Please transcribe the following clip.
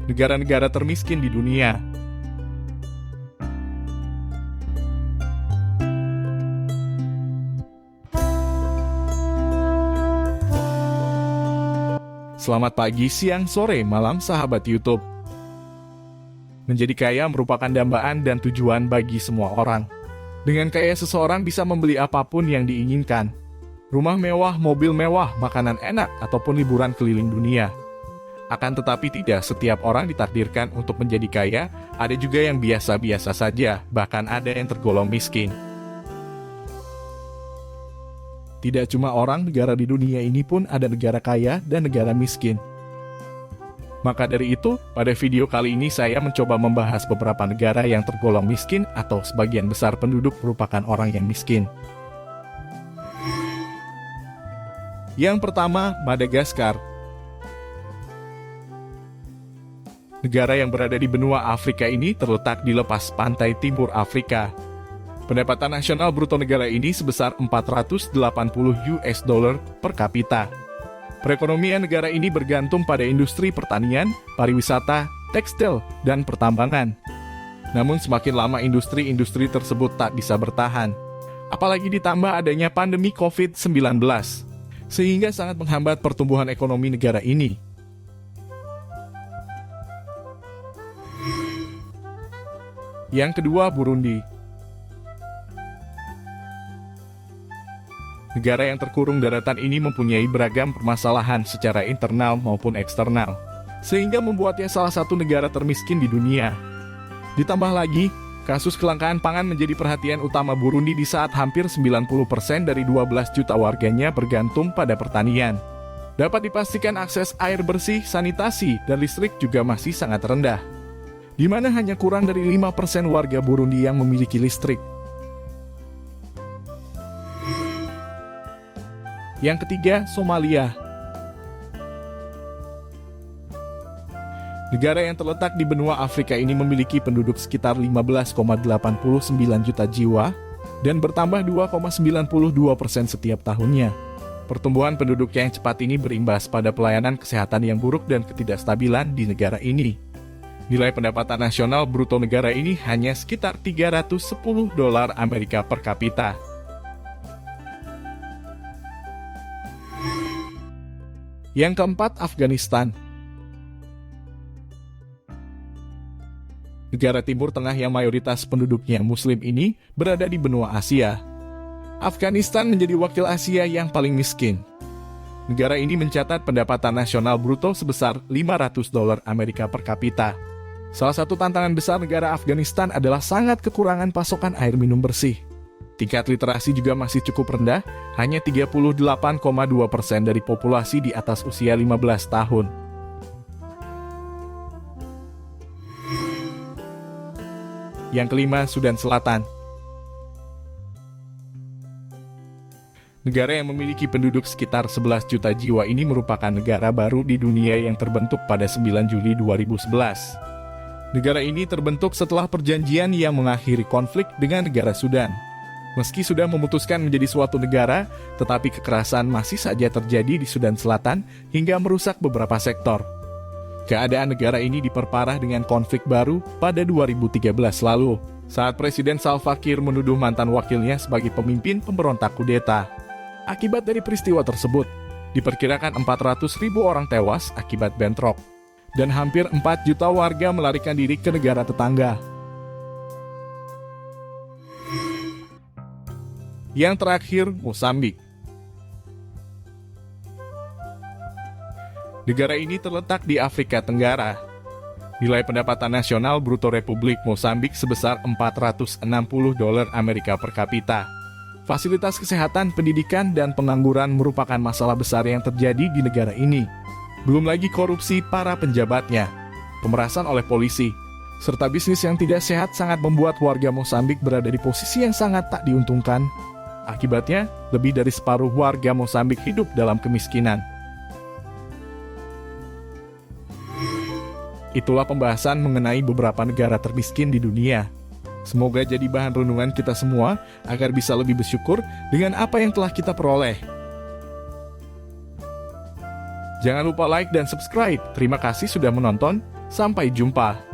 negara-negara termiskin di dunia. Selamat pagi, siang, sore, malam sahabat YouTube. Menjadi kaya merupakan dambaan dan tujuan bagi semua orang. Dengan kaya seseorang bisa membeli apapun yang diinginkan. Rumah mewah, mobil mewah, makanan enak, ataupun liburan keliling dunia. Akan tetapi tidak setiap orang ditakdirkan untuk menjadi kaya, ada juga yang biasa-biasa saja, bahkan ada yang tergolong miskin. Tidak cuma orang negara di dunia ini pun ada negara kaya dan negara miskin. Maka dari itu, pada video kali ini saya mencoba membahas beberapa negara yang tergolong miskin atau sebagian besar penduduk merupakan orang yang miskin. Yang pertama, Madagaskar. Negara yang berada di benua Afrika ini terletak di lepas pantai timur Afrika. Pendapatan nasional bruto negara ini sebesar 480 US dollar per kapita. Perekonomian negara ini bergantung pada industri pertanian, pariwisata, tekstil, dan pertambangan. Namun semakin lama industri-industri tersebut tak bisa bertahan. Apalagi ditambah adanya pandemi COVID-19, sehingga sangat menghambat pertumbuhan ekonomi negara ini. Yang kedua, Burundi. Negara yang terkurung daratan ini mempunyai beragam permasalahan secara internal maupun eksternal, sehingga membuatnya salah satu negara termiskin di dunia. Ditambah lagi, kasus kelangkaan pangan menjadi perhatian utama Burundi di saat hampir 90% dari 12 juta warganya bergantung pada pertanian. Dapat dipastikan akses air bersih, sanitasi, dan listrik juga masih sangat rendah, di mana hanya kurang dari 5% warga Burundi yang memiliki listrik. Yang ketiga, Somalia. Negara yang terletak di benua Afrika ini memiliki penduduk sekitar 15,89 juta jiwa dan bertambah 2,92% setiap tahunnya. Pertumbuhan penduduk yang cepat ini berimbas pada pelayanan kesehatan yang buruk dan ketidakstabilan di negara ini. Nilai pendapatan nasional bruto negara ini hanya sekitar 310 dolar Amerika per kapita. Yang keempat, Afghanistan. Negara Timur Tengah yang mayoritas penduduknya Muslim ini berada di benua Asia. Afghanistan menjadi wakil Asia yang paling miskin. Negara ini mencatat pendapatan nasional bruto sebesar 500 dolar Amerika per kapita. Salah satu tantangan besar negara Afghanistan adalah sangat kekurangan pasokan air minum bersih. Tingkat literasi juga masih cukup rendah, hanya 38,2% dari populasi di atas usia 15 tahun. Yang kelima, Sudan Selatan. Negara yang memiliki penduduk sekitar 11 juta jiwa ini merupakan negara baru di dunia yang terbentuk pada 9 Juli 2011. Negara ini terbentuk setelah perjanjian yang mengakhiri konflik dengan negara Sudan. Meski sudah memutuskan menjadi suatu negara, tetapi kekerasan masih saja terjadi di Sudan Selatan hingga merusak beberapa sektor. Keadaan negara ini diperparah dengan konflik baru pada 2013 lalu, saat Presiden Salva Kiir menuduh mantan wakilnya sebagai pemimpin pemberontak kudeta. Akibat dari peristiwa tersebut, diperkirakan 400.000 orang tewas akibat bentrok, dan hampir 4 juta warga melarikan diri ke negara tetangga. Yang terakhir, Mosambik. Negara ini terletak di Afrika Tenggara. Nilai pendapatan nasional bruto Republik Mosambik sebesar 460 dolar Amerika per kapita. Fasilitas kesehatan, pendidikan, dan pengangguran merupakan masalah besar yang terjadi di negara ini. Belum lagi korupsi para penjabatnya, pemerasan oleh polisi, serta bisnis yang tidak sehat sangat membuat warga Mosambik berada di posisi yang sangat tak diuntungkan. Akibatnya, lebih dari separuh warga Mosambik hidup dalam kemiskinan. Itulah pembahasan mengenai beberapa negara termiskin di dunia. Semoga jadi bahan renungan kita semua agar bisa lebih bersyukur dengan apa yang telah kita peroleh. Jangan lupa like dan subscribe. Terima kasih sudah menonton. Sampai jumpa.